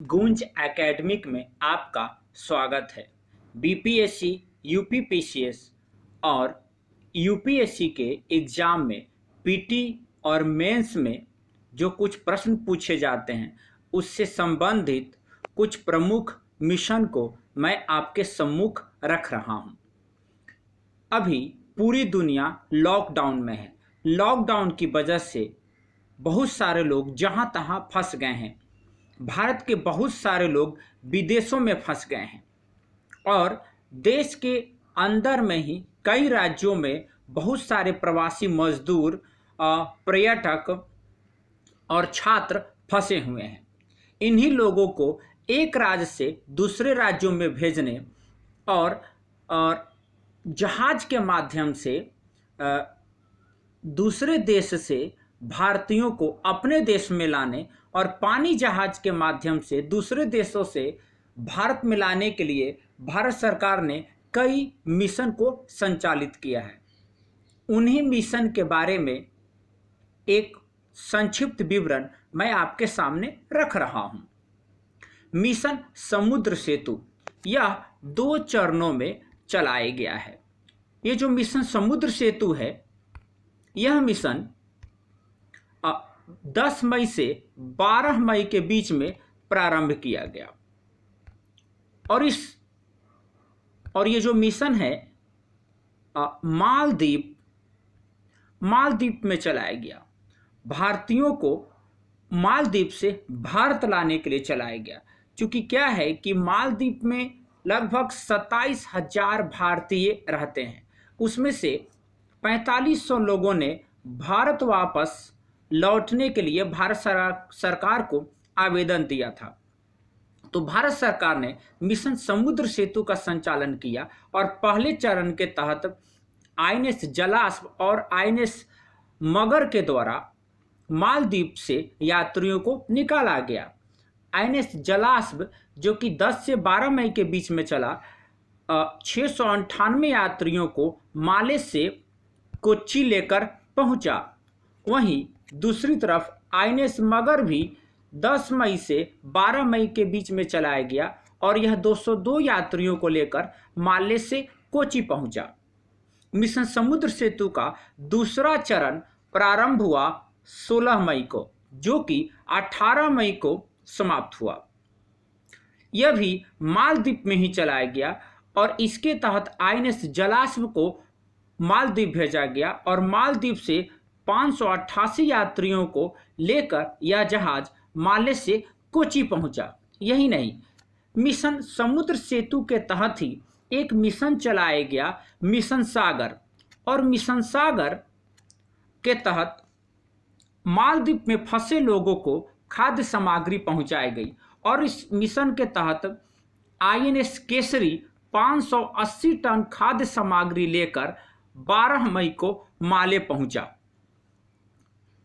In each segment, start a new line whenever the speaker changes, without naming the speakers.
गूंज एकेडमिक में आपका स्वागत है। बीपीएससी, यूपीपीसीएस और यूपीएससी के एग्ज़ाम में पीटी और मेंस में जो कुछ प्रश्न पूछे जाते हैं उससे संबंधित कुछ प्रमुख मिशन को मैं आपके सम्मुख रख रहा हूं। अभी पूरी दुनिया लॉकडाउन में है। लॉकडाउन की वजह से बहुत सारे लोग जहां तहां फंस गए हैं। भारत के बहुत सारे लोग विदेशों में फंस गए हैं और देश के अंदर में ही कई राज्यों में बहुत सारे प्रवासी मजदूर, पर्यटक और छात्र फंसे हुए हैं। इन्हीं लोगों को एक राज्य से दूसरे राज्यों में भेजने और जहाज के माध्यम से दूसरे देश से भारतीयों को अपने देश में लाने और पानी जहाज के माध्यम से दूसरे देशों से भारत में लाने के लिए भारत सरकार ने कई मिशन को संचालित किया है। उन्हीं मिशन के बारे में एक संक्षिप्त विवरण मैं आपके सामने रख रहा हूं। मिशन समुद्र सेतु यह 2 चरणों में चलाया गया है। ये जो मिशन समुद्र सेतु है, यह मिशन 10 मई से 12 मई के बीच में प्रारंभ किया गया और ये जो मिशन है मालदीप में चलाया गया। भारतीयों को मालदीप से भारत लाने के लिए चलाया गया। क्योंकि क्या है कि मालदीप में लगभग 27,000 भारतीय रहते हैं। उसमें से 4500 लोगों ने भारत वापस लौटने के लिए भारत सरकार को आवेदन दिया था। तो भारत सरकार ने मिशन समुद्र सेतु का संचालन किया और पहले चरण के तहत आईएनएस जलाश्व और आईएनएस मगर के द्वारा मालदीप से यात्रियों को निकाला गया। आईएनएस जलाश्व जो कि 10 से 12 मई के बीच में चला, 698 यात्रियों को माले से कोच्चि लेकर पहुंचा। वहीं दूसरी तरफ आईएनएस मगर भी 10 मई से 12 मई के बीच में चलाया गया और यह 202 यात्रियों को लेकर माले से कोच्चि पहुंचा। मिशन समुद्र सेतु का दूसरा चरण प्रारंभ हुआ 16 मई को, जो कि 18 मई को समाप्त हुआ। यह भी मालदीप में ही चलाया गया और इसके तहत आईएनएस जलाश्व को मालदीप भेजा गया और मालदीप से 588 यात्रियों को लेकर यह जहाज माले से कोच्चि पहुंचा। यही नहीं, मिशन समुद्र सेतु के तहत ही एक मिशन चलाया गया, मिशन सागर। और मिशन सागर के तहत मालदीप में फंसे लोगों को खाद्य सामग्री पहुंचाई गई और इस मिशन के तहत आईएनएस केसरी 580 टन खाद्य सामग्री लेकर 12 मई को माले पहुंचा।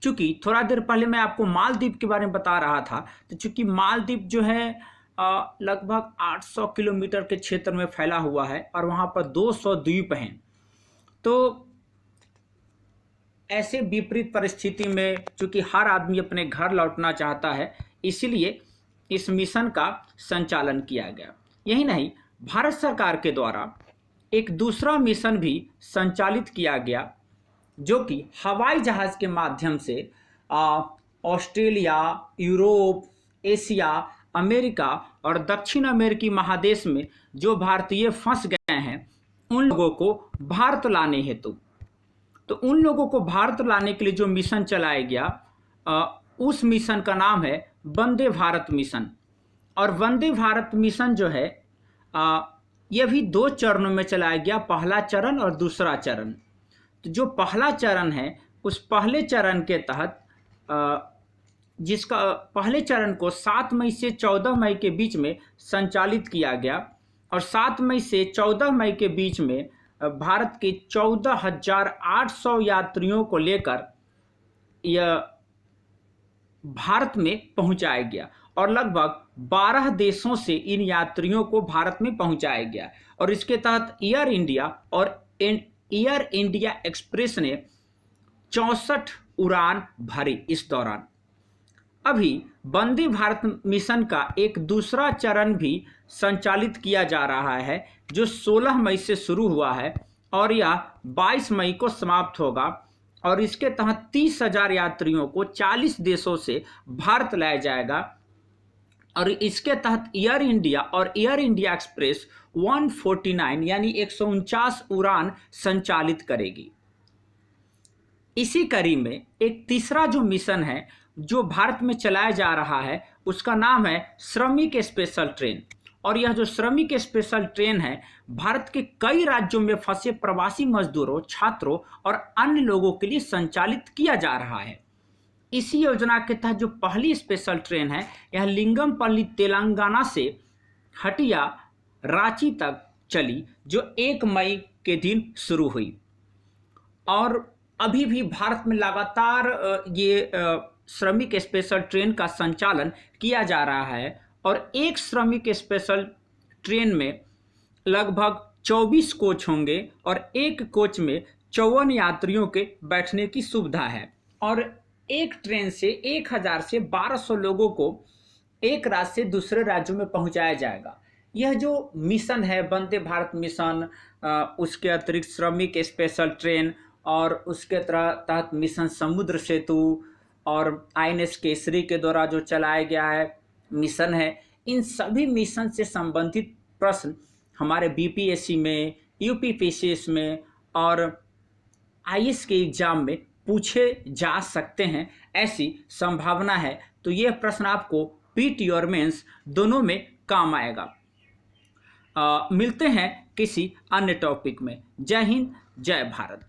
चूंकि थोड़ा देर पहले मैं आपको मालदीप के बारे में बता रहा था, तो चूंकि मालदीप जो है लगभग 800 किलोमीटर के क्षेत्र में फैला हुआ है और वहां पर 200 द्वीप हैं। तो ऐसे विपरीत परिस्थिति में चूंकि हर आदमी अपने घर लौटना चाहता है, इसलिए इस मिशन का संचालन किया गया। यही नहीं, भारत सरकार के द्वारा एक दूसरा मिशन भी संचालित किया गया, जो कि हवाई जहाज के माध्यम से ऑस्ट्रेलिया, यूरोप, एशिया, अमेरिका और दक्षिण अमेरिकी महादेश में जो भारतीय फंस गए हैं उन लोगों को भारत लाने हेतु। तो उन लोगों को भारत लाने के लिए जो मिशन चलाया गया, उस मिशन का नाम है वंदे भारत मिशन। और वंदे भारत मिशन जो है यह भी 2 चरणों में चलाया गया, पहला चरण और दूसरा चरण। तो जो पहला चरण है, उस पहले चरण के तहत जिसका पहले चरण को 7 मई से 14 मई के बीच में संचालित किया गया और 7 मई से 14 मई के बीच में भारत के 14,800 यात्रियों को लेकर यह भारत में पहुंचाया गया और लगभग 12 देशों से इन यात्रियों को भारत में पहुंचाया गया। और इसके तहत एयर इंडिया और एयर इंडिया एक्सप्रेस ने 64 उड़ान भरी इस दौरान। अभी वंदे भारत मिशन का एक दूसरा चरण भी संचालित किया जा रहा है, जो 16 मई से शुरू हुआ है और यह 22 मई को समाप्त होगा। और इसके तहत 30,000 यात्रियों को 40 देशों से भारत लाया जाएगा। और इसके तहत एयर इंडिया और एयर इंडिया एक्सप्रेस 149 यानी 149 उड़ान संचालित करेगी। इसी कड़ी में एक तीसरा जो मिशन है जो भारत में चलाया जा रहा है, उसका नाम है श्रमिक स्पेशल ट्रेन। और यह जो श्रमिक स्पेशल ट्रेन है, भारत के कई राज्यों में फंसे प्रवासी मजदूरों, छात्रों और अन्य लोगों के लिए संचालित किया जा रहा है। इसी योजना के तहत जो पहली स्पेशल ट्रेन है, यह लिंगमपल्ली तेलंगाना से हटिया रांची तक चली, जो 1 मई के दिन शुरू हुई। और अभी भी भारत में लगातार ये श्रमिक स्पेशल ट्रेन का संचालन किया जा रहा है। और एक श्रमिक स्पेशल ट्रेन में लगभग 24 कोच होंगे और एक कोच में 54 यात्रियों के बैठने की सुविधा है। और एक ट्रेन से 1000 से 1200 लोगों को एक राज्य से दूसरे राज्यों में पहुंचाया जाएगा। यह जो मिशन है वंदे भारत मिशन, उसके अतिरिक्त श्रमिक स्पेशल ट्रेन और उसके तहत मिशन समुद्र सेतु और INS केसरी के द्वारा जो चलाया गया है मिशन है, इन सभी मिशन से संबंधित प्रश्न हमारे BPSC में, UPPCS में और IAS के एग्जाम में पूछे जा सकते हैं, ऐसी संभावना है। तो यह प्रश्न आपको PT और मेंस दोनों में काम आएगा। मिलते हैं किसी अन्य टॉपिक में। जय हिंद, जय भारत।